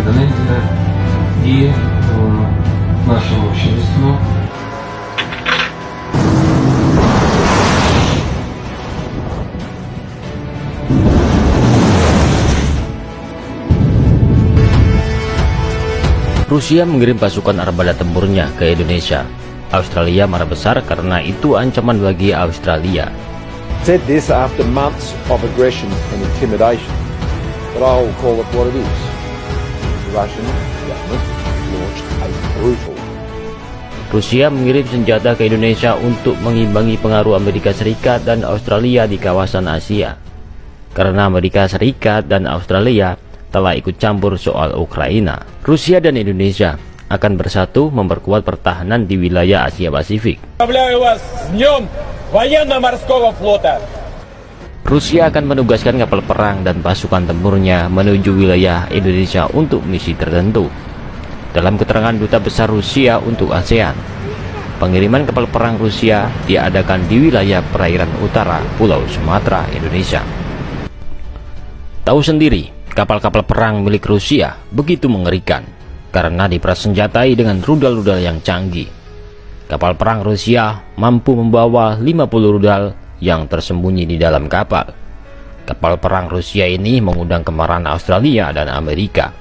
Индонезия и нашему обществу. Rusia mengirim pasukan armada tempurnya ke Indonesia. Australia marah besar karena itu ancaman bagi Australia. Said this after months of aggression and intimidation, but I will call it what it is. The Russian government launched a brutal. Rusia mengirim senjata ke Indonesia untuk mengimbangi pengaruh Amerika Serikat dan Australia di kawasan Asia. Karena Amerika Serikat dan Australia telah ikut campur soal Ukraina, Rusia dan Indonesia akan bersatu memperkuat pertahanan di wilayah Asia Pasifik. Rusia akan menugaskan kapal perang dan pasukan tempurnya menuju wilayah Indonesia untuk misi tertentu. Dalam keterangan Duta Besar Rusia untuk ASEAN, pengiriman kapal perang Rusia diadakan di wilayah perairan utara Pulau Sumatera, Indonesia. Tahu sendiri, kapal-kapal perang milik Rusia begitu mengerikan karena dipersenjatai dengan rudal-rudal yang canggih. Kapal perang Rusia mampu membawa 50 rudal yang tersembunyi di dalam kapal. Kapal perang Rusia ini mengundang kemarahan Australia dan Amerika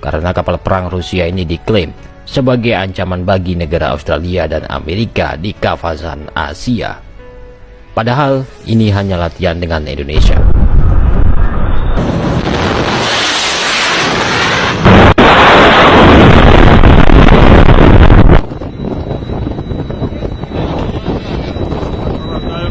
karena kapal perang Rusia ini diklaim sebagai ancaman bagi negara Australia dan Amerika di kawasan Asia. Padahal ini hanya latihan dengan Indonesia.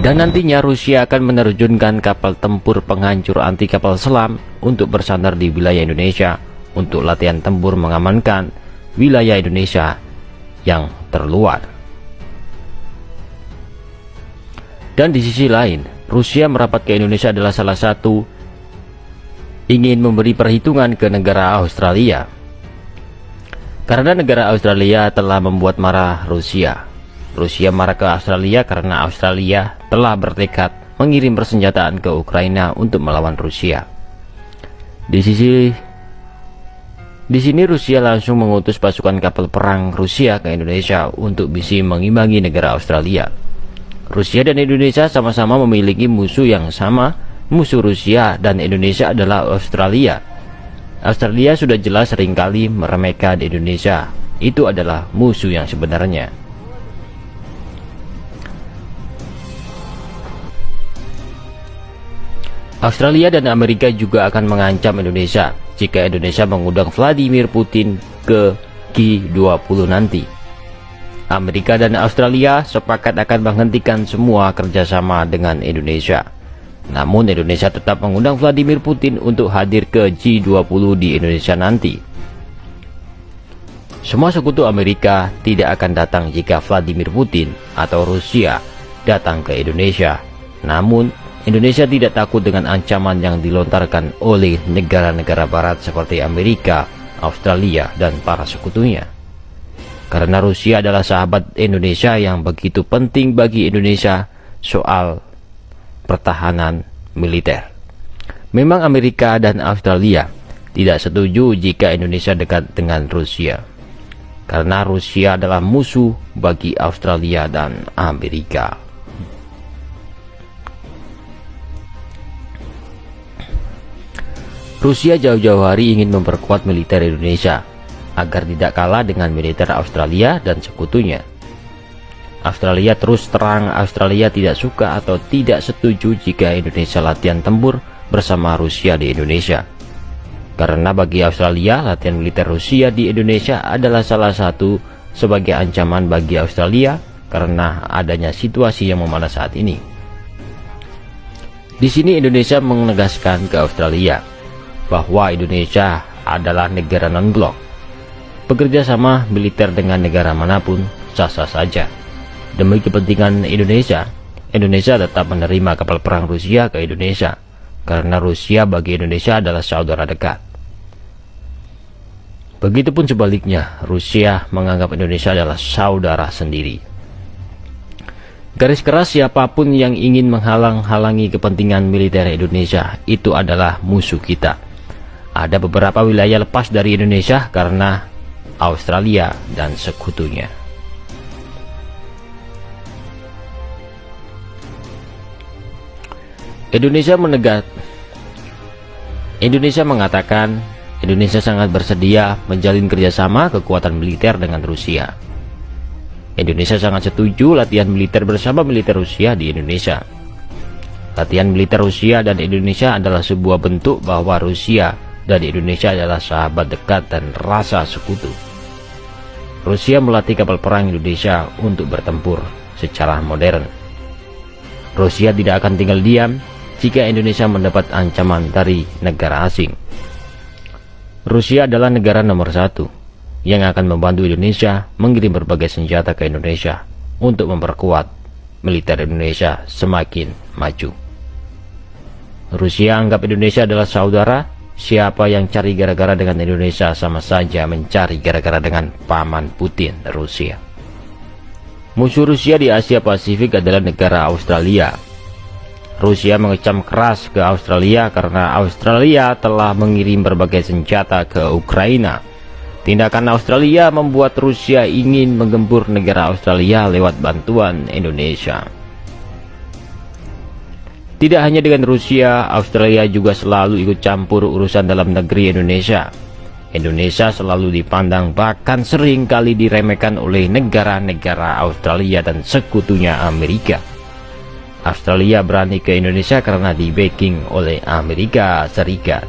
Dan nantinya Rusia akan menerjunkan kapal tempur penghancur anti kapal selam untuk bersandar di wilayah Indonesia untuk latihan tempur mengamankan wilayah Indonesia yang terluar. Dan di sisi lain, Rusia merapat ke Indonesia adalah salah satu ingin memberi perhitungan ke negara Australia. Karena negara Australia telah membuat marah Rusia. Rusia marah ke Australia karena Australia telah bertekad mengirim persenjataan ke Ukraina untuk melawan Rusia. Di sini Rusia langsung mengutus pasukan kapal perang Rusia ke Indonesia untuk bisa mengimbangi negara Australia. Rusia dan Indonesia sama-sama memiliki musuh yang sama. Musuh Rusia dan Indonesia adalah Australia. Australia sudah jelas seringkali meremehkan Indonesia. Itu adalah musuh yang sebenarnya. Australia dan Amerika juga akan mengancam Indonesia jika Indonesia mengundang Vladimir Putin ke G20 nanti. Amerika dan Australia sepakat akan menghentikan semua kerjasama dengan Indonesia. Namun Indonesia tetap mengundang Vladimir Putin untuk hadir ke G20 di Indonesia nanti. Semua sekutu Amerika tidak akan datang jika Vladimir Putin atau Rusia datang ke Indonesia. Namun Indonesia tidak takut dengan ancaman yang dilontarkan oleh negara-negara barat seperti Amerika, Australia, dan para sekutunya. Karena Rusia adalah sahabat Indonesia yang begitu penting bagi Indonesia soal pertahanan militer. Memang Amerika dan Australia tidak setuju jika Indonesia dekat dengan Rusia. Karena Rusia adalah musuh bagi Australia dan Amerika. Rusia jauh-jauh hari ingin memperkuat militer Indonesia agar tidak kalah dengan militer Australia dan sekutunya. Australia terus terang Australia tidak suka atau tidak setuju jika Indonesia latihan tempur bersama Rusia di Indonesia. Karena bagi Australia, latihan militer Rusia di Indonesia adalah salah satu sebagai ancaman bagi Australia karena adanya situasi yang memanas saat ini. Di sini Indonesia menegaskan ke Australia bahwa Indonesia adalah negara non-blok. Bekerja sama militer dengan negara manapun sah-sah saja. Demi kepentingan Indonesia, Indonesia tetap menerima kapal perang Rusia ke Indonesia, karena Rusia bagi Indonesia adalah saudara dekat. Begitupun sebaliknya, Rusia menganggap Indonesia adalah saudara sendiri. Garis keras, siapapun yang ingin menghalang-halangi kepentingan militer Indonesia itu adalah musuh kita. Ada beberapa wilayah lepas dari Indonesia karena Australia dan sekutunya. Indonesia mengatakan Indonesia sangat bersedia menjalin kerjasama kekuatan militer dengan Rusia. Indonesia sangat setuju latihan militer bersama militer Rusia di Indonesia. Latihan militer Rusia dan Indonesia adalah sebuah bentuk bahwa Rusia dan Indonesia adalah sahabat dekat dan rasa sekutu. Rusia melatih kapal perang Indonesia untuk bertempur secara modern. Rusia tidak akan tinggal diam jika Indonesia mendapat ancaman dari negara asing. Rusia adalah negara nomor 1 yang akan membantu Indonesia mengirim berbagai senjata ke Indonesia untuk memperkuat militer Indonesia semakin maju. Rusia anggap Indonesia adalah saudara. Siapa yang cari gara-gara dengan Indonesia sama saja mencari gara-gara dengan paman Putin, Rusia. Musuh Rusia di Asia Pasifik adalah negara Australia. Rusia mengecam keras ke Australia karena Australia telah mengirim berbagai senjata ke Ukraina. Tindakan Australia membuat Rusia ingin menggempur negara Australia lewat bantuan Indonesia. Tidak hanya dengan Rusia, Australia juga selalu ikut campur urusan dalam negeri Indonesia. Indonesia selalu dipandang bahkan sering kali diremehkan oleh negara-negara Australia dan sekutunya Amerika. Australia berani ke Indonesia karena di-backing oleh Amerika Serikat.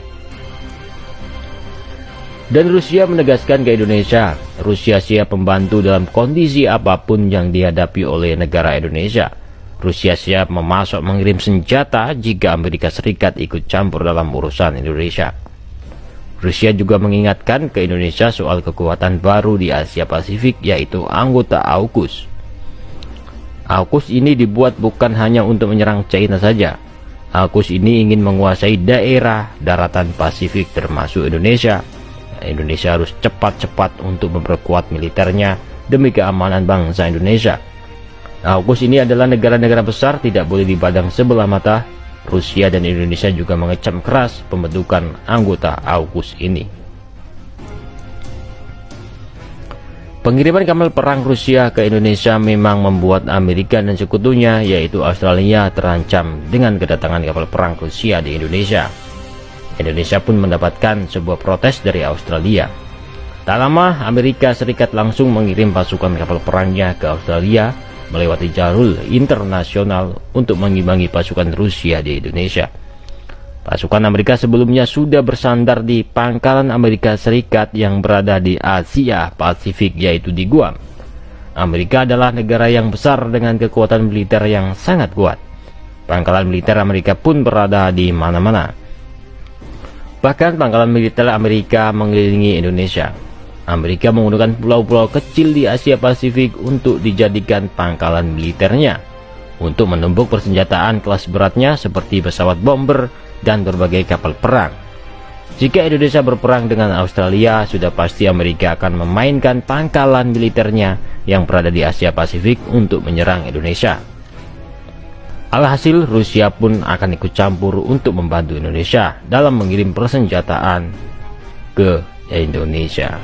Dan Rusia menegaskan ke Indonesia, Rusia siap membantu dalam kondisi apapun yang dihadapi oleh negara Indonesia. Rusia siap memasok mengirim senjata jika Amerika Serikat ikut campur dalam urusan Indonesia. Rusia juga mengingatkan ke Indonesia soal kekuatan baru di Asia Pasifik, yaitu anggota AUKUS. AUKUS ini dibuat bukan hanya untuk menyerang China saja. AUKUS ini ingin menguasai daerah daratan Pasifik termasuk Indonesia. Indonesia harus cepat-cepat untuk memperkuat militernya demi keamanan bangsa Indonesia. AUKUS ini adalah negara-negara besar, tidak boleh dipandang sebelah mata. Rusia dan Indonesia juga mengecam keras pembentukan anggota AUKUS ini. Pengiriman kapal perang Rusia ke Indonesia memang membuat Amerika dan sekutunya, yaitu Australia, terancam dengan kedatangan kapal perang Rusia di Indonesia. Indonesia pun mendapatkan sebuah protes dari Australia. Tak lama, Amerika Serikat langsung mengirim pasukan kapal perangnya ke Australia melewati jalur internasional untuk mengimbangi pasukan Rusia di Indonesia. Pasukan Amerika sebelumnya sudah bersandar di pangkalan Amerika Serikat yang berada di Asia Pasifik, yaitu di Guam. Amerika adalah negara yang besar dengan kekuatan militer yang sangat kuat. Pangkalan militer Amerika pun berada di mana-mana. Bahkan pangkalan militer Amerika mengelilingi Indonesia. Amerika menggunakan pulau-pulau kecil di Asia Pasifik untuk dijadikan pangkalan militernya, untuk menumpuk persenjataan kelas beratnya seperti pesawat bomber dan berbagai kapal perang. Jika Indonesia berperang dengan Australia, sudah pasti Amerika akan memainkan pangkalan militernya yang berada di Asia Pasifik untuk menyerang Indonesia. Alhasil, Rusia pun akan ikut campur untuk membantu Indonesia dalam mengirim persenjataan ke Indonesia.